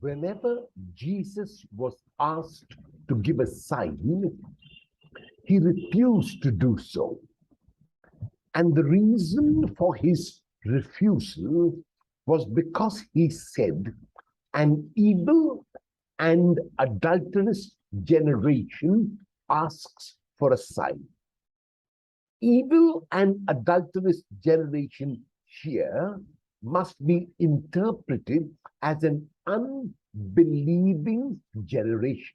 Whenever Jesus was asked to give a sign, he refused to do so. And the reason for his refusal was because he said, an evil and adulterous generation asks for a sign. Evil and adulterous generation here must be interpreted as an unbelieving generation.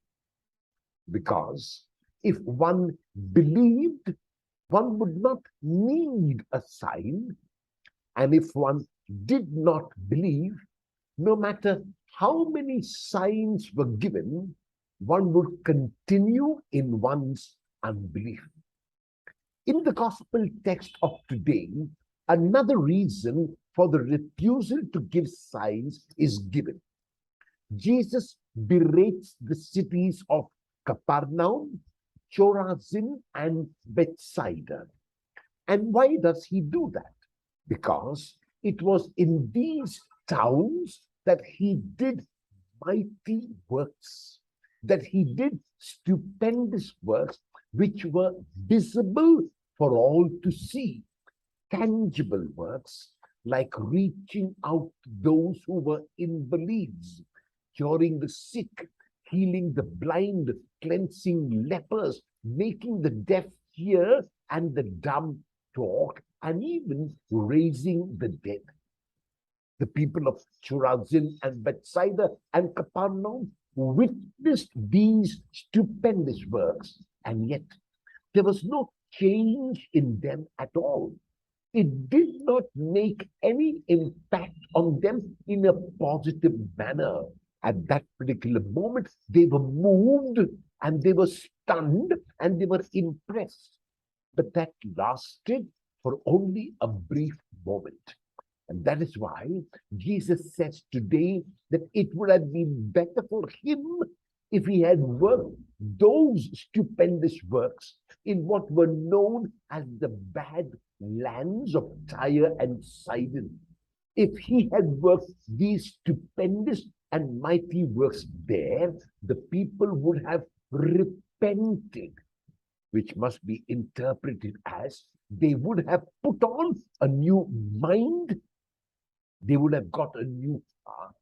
Because if one believed, one would not need a sign. And if one did not believe, no matter how many signs were given, one would continue in one's unbelief. In the gospel text of today, another reason for the refusal to give signs is given. Jesus berates the cities of Capernaum, Chorazin, and Bethsaida. And why does he do that? Because it was in these towns that he did mighty works, that he did stupendous works which were visible for all to see, tangible works like reaching out to those who were invalids, curing the sick, healing the blind, cleansing lepers, making the deaf hear and the dumb talk, and even raising the dead. The people of Chorazin and Bethsaida and Capernaum witnessed these stupendous works, and yet there was no change in them at all. It did not make any impact on them in a positive manner. At that particular moment, they were moved and they were stunned and they were impressed. But that lasted for only a brief moment. And that is why Jesus says today that it would have been better for him if he had worked those stupendous works in what were known as the bad lands of Tyre and Sidon. If he had worked these stupendous and mighty works there, the people would have repented, which must be interpreted as they would have put on a new mind, they would have got a new heart,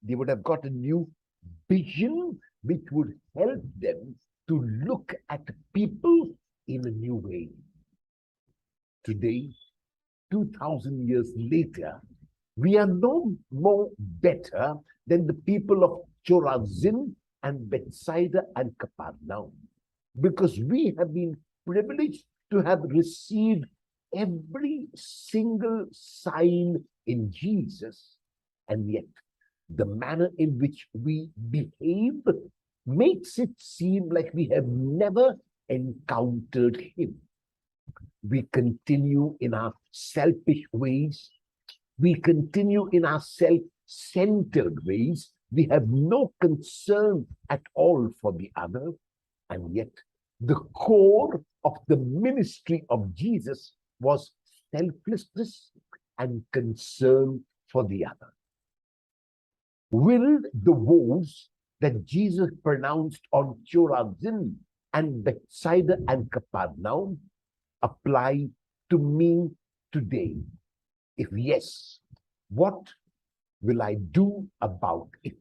they would have got a new vision which would help them to look at people in a new way. Today, 2000 years later, we are no more better than the people of Chorazin and Bethsaida and Capernaum, because we have been privileged to have received every single sign in Jesus, and yet the manner in which we behave makes it seem like we have never encountered him. We continue in our selfish ways. We continue in our self-centered ways. We have no concern at all for the other. And yet, the core of the ministry of Jesus was selflessness and concern for the other. Will the woes that Jesus pronounced on Chorazin and Bethsaida and Capernaum apply to me today? If yes, what will I do about it?